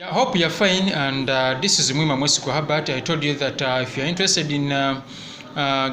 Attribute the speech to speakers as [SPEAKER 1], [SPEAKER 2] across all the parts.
[SPEAKER 1] I hope you're fine, and this is Mwima Mwesiku Herbert. I told you that if you're interested in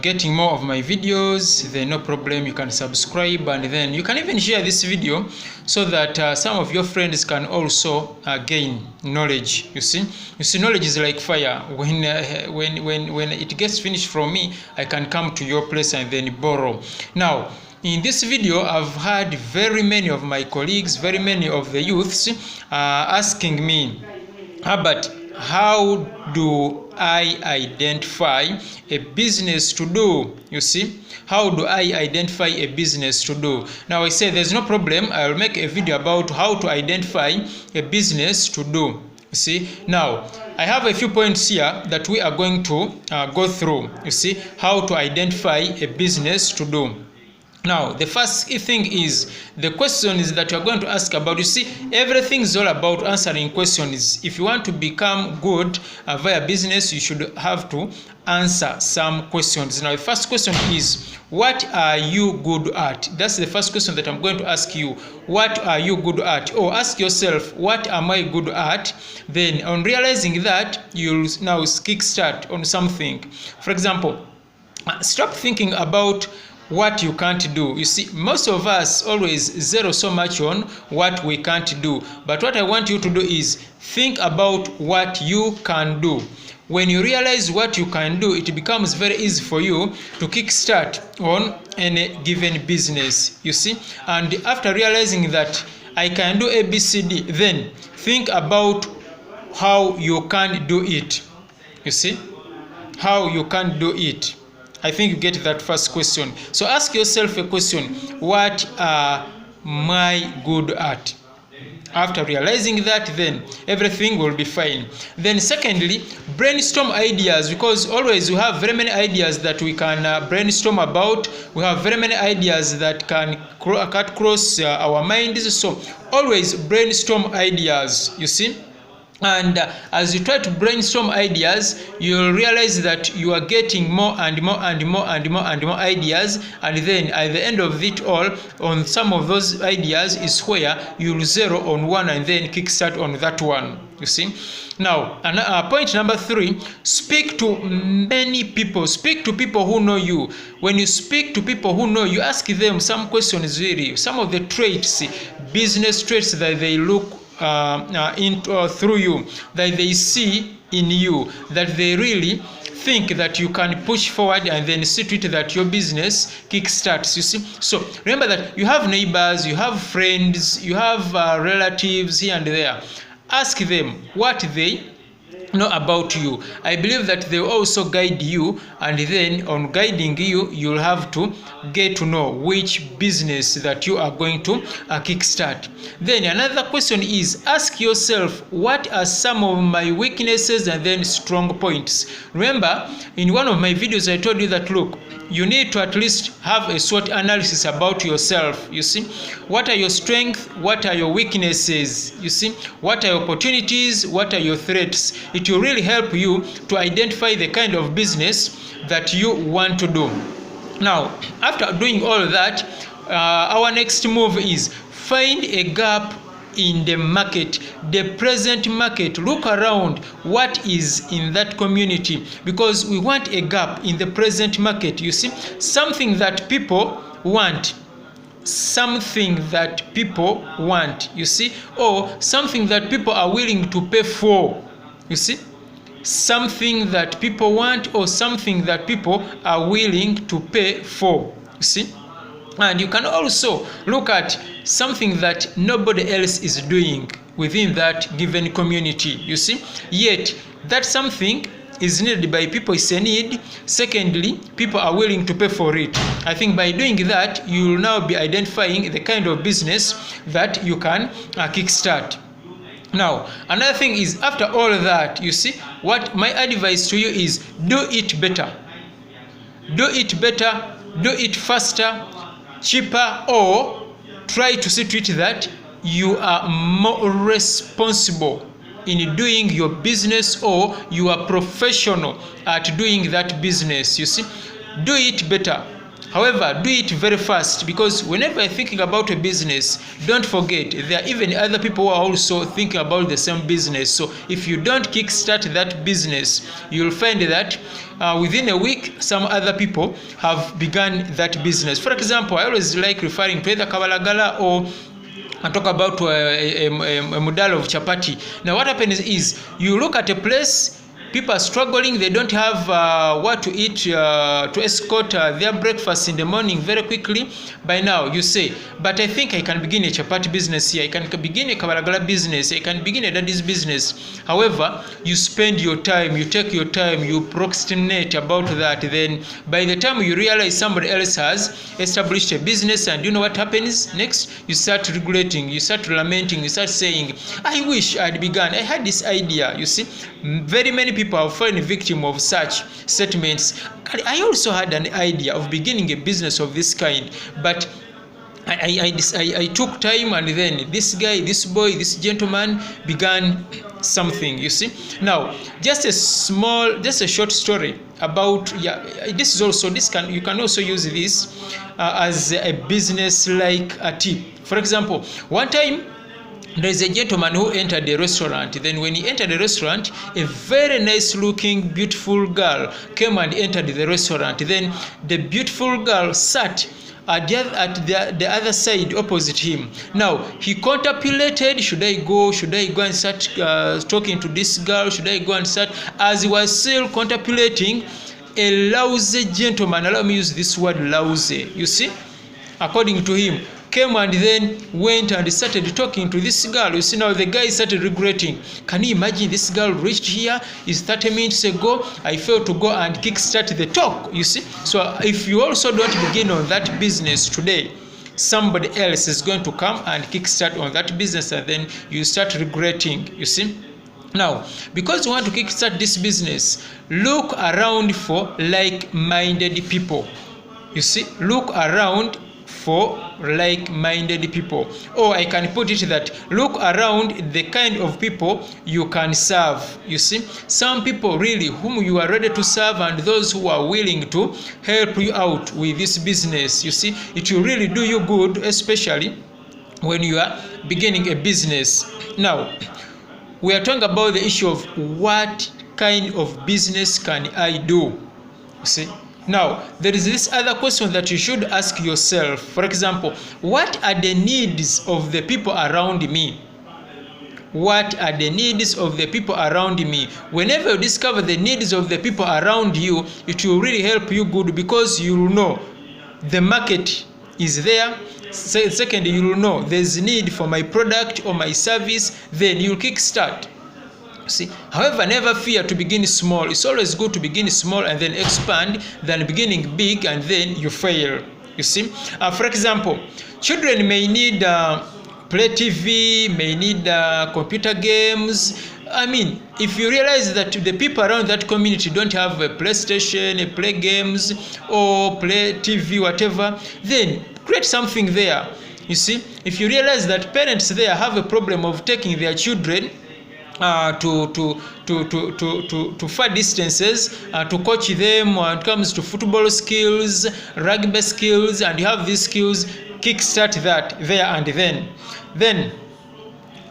[SPEAKER 1] getting more of my videos, then no problem, you can subscribe, and then you can even share this video so that some of your friends can also gain knowledge. You see, knowledge is like fire. When it gets finished from me, I can come to your place and then borrow. Now, in this video, I've had very many of my colleagues, very many of the youths asking me, Herbert, how do I identify a business to do? You see, how do I identify a business to do? Now I say there's no problem. I'll make a video about how to identify a business to do. You see, now I have a few points here that we are going to go through. You see, how to identify a business to do. Now, the first thing is the questions that you are going to ask about. You see, everything is all about answering questions. If you want to become good via business, you should have to answer some questions. Now, the first question is, what are you good at? That's the first question that I'm going to ask you. What are you good at? Or ask yourself, what am I good at? Then, on realizing that, you'll now kickstart on something. For example, stop thinking about what you can't do. You see, most of us always zero so much on what we can't do. But what I want you to do is think about what you can do. When you realize what you can do, it becomes very easy for you to kickstart on any given business. You see, and after realizing that I can do ABCD, then think about how you can do it. You see, how you can do it. I think you get that first question. So ask yourself a question, what am I good at? After realizing that, then everything will be fine. Then secondly, brainstorm ideas, because always we have very many ideas that we can brainstorm about. We have very many ideas that can cut across our minds. So always brainstorm ideas, you see. And as you try to brainstorm ideas, you'll realize that you are getting more and more and more and more and more ideas, and then at the end of it all, on some of those ideas is where you'll zero on one and then kickstart on that one. You see. Now, point number 3, speak to many people. Speak to people who know you. When you speak to people who know you, ask them some questions, really, some of the traits, business traits that they look through you, that they see in you, that they really think that you can push forward, and then see to it that your business kickstarts. You see, so remember that you have neighbors, you have friends, you have relatives here and there. Ask them what they know about you. I believe that they will also guide you, and then on guiding you, you'll have to get to know which business that you are going to kickstart. Then another question is, ask yourself, what are some of my weaknesses and then strong points? Remember, in one of my videos I told you that, look, you need to at least have a SWOT analysis about yourself. You see, what are your strengths, what are your weaknesses? You see, what are your opportunities, what are your threats? It will really help you to identify the kind of business that you want to do. Now, after doing all that, our next move is find a gap in the market, the present market. Look around what is in that community, because we want a gap in the present market. You see, something that people want, something that people want, you see, or something that people are willing to pay for. You see, something that people want or something that people are willing to pay for. You see, and you can also look at something that nobody else is doing within that given community. You see, yet that something is needed by people, it's a need. Secondly, people are willing to pay for it. I think by doing that, you will now be identifying the kind of business that you can kickstart. Now, another thing is, after all that, you see, what my advice to you is, do it better. Do it better, do it faster, cheaper, or try to see to it that you are more responsible in doing your business, or you are professional at doing that business. You see, do it better. However, do it very fast, because whenever you're thinking about a business, don't forget there are even other people who are also thinking about the same business. So if you don't kickstart that business, you'll find that within a week some other people have begun that business. For example, I always like referring to either Kabalagala or I talk about a model of chapati. Now what happens is, you look at a place, people are struggling, they don't have what to eat to escort their breakfast in the morning very quickly. By now you say, but I think I can begin a chapati business here, I can begin a Kabalagala business, I can begin a daddy's business. However, you spend your time, you take your time, you procrastinate about that. Then by the time you realize somebody else has established a business, and you know what happens next? You start regretting, you start lamenting, you start saying, I wish I'd begun, I had this idea. You see, very many people have fallen victim of such statements. I also had an idea of beginning a business of this kind, but I took time, and then this guy, this boy, this gentleman began something. You see, now just a short story about, this is also, you can also use this as a business like a tip. For example, one time there is a gentleman who entered a restaurant. Then when he entered the restaurant, a very nice looking beautiful girl came and entered the restaurant. Then the beautiful girl sat at the other side opposite him. Now he contemplated, should I go and start talking to this girl, should I go and start? As he was still contemplating, a lousy gentleman, allow me use this word lousy, you see, according to him, came and then went and started talking to this girl. You see, now the guy started regretting. Can you imagine, this girl reached here is 30 minutes ago, I failed to go and kickstart the talk. You see, so if you also don't begin on that business today, somebody else is going to come and kickstart on that business, and then you start regretting. You see, now because you want to kickstart this business, look around for like-minded people. You see, look around for like-minded people. Or I can put it that, look around the kind of people you can serve. You see, some people really whom you are ready to serve, and those who are willing to help you out with this business. You see, it will really do you good, especially when you are beginning a business. Now we are talking about the issue of what kind of business can I do. You see, now there is this other question that you should ask yourself. For example, what are the needs of the people around me? What are the needs of the people around me? Whenever you discover the needs of the people around you, it will really help you good, because you will know the market is there. Second, you will know there's need for my product or my service, then you'll kickstart. See, however, never fear to begin small. It's always good to begin small and then expand than beginning big and then you fail. You see, for example, children may need play TV, may need computer games. I mean, if you realize that the people around that community don't have a PlayStation, a play games, or play TV, whatever, then create something there. You see, if you realize that parents there have a problem of taking their children to far distances to coach them when it comes to football skills, rugby skills, and you have these skills, kickstart that there and then.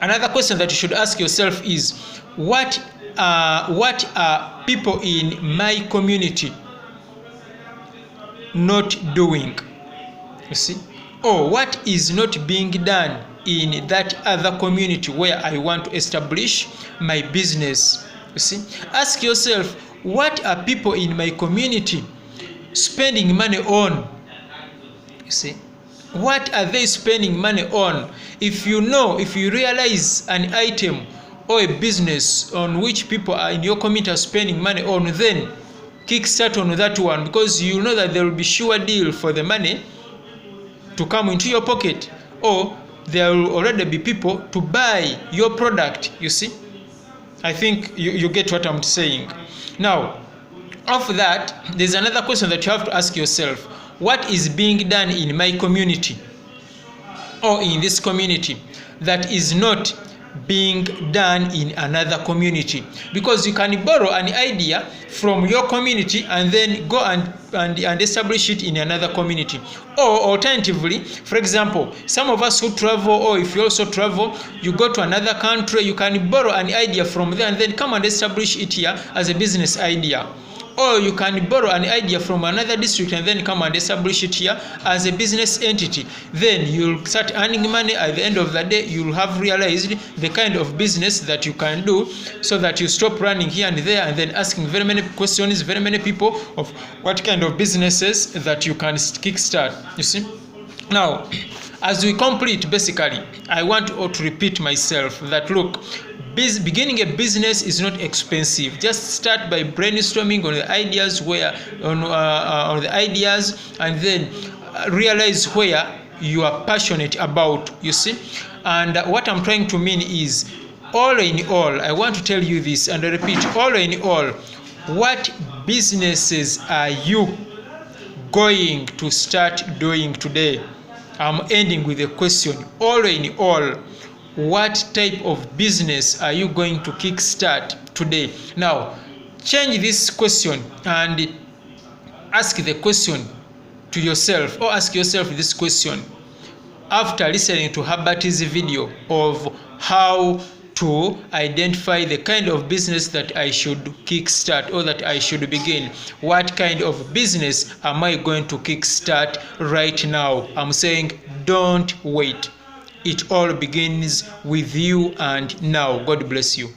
[SPEAKER 1] Another question that you should ask yourself is, what are people in my community not doing? You see, or what is not being done in that other community where I want to establish my business? You see, ask yourself, what are people in my community spending money on? You see, what are they spending money on? If you realize an item or a business on which people are in your community are spending money on, then kickstart on that one, because you know that there will be sure deal for the money to come into your pocket, or there will already be people to buy your product. You see, I think you get what I'm saying. Now, after that, there's another question that you have to ask yourself. What is being done in my community or in this community that is not being done in another community, because you can borrow an idea from your community and then go and establish it in another community. Or alternatively, for example, some of us who travel, or if you also travel, you go to another country, you can borrow an idea from there and then come and establish it here as a business idea. Or you can borrow an idea from another district and then come and establish it here as a business entity. Then you'll start earning money. At the end of the day, you'll have realized the kind of business that you can do, so that you stop running here and there and then asking very many questions, very many people of what kind of businesses that you can kickstart. You see? Now, as we complete, basically, I want to repeat myself that, look, beginning a business is not expensive. Just start by brainstorming on the ideas on the ideas, and then realize where you are passionate about. You see, and what I'm trying to mean is, all in all, I want to tell you this, and I repeat, all in all, what businesses are you going to start doing today? I'm ending with a question. All in all, what type of business are you going to kickstart today? Now, change this question and ask the question to yourself, or ask yourself this question after listening to Herbert's video of how to identify the kind of business that I should kickstart, or that I should begin. What kind of business am I going to kickstart right now? I'm saying, don't wait. It all begins with you and now. God bless you.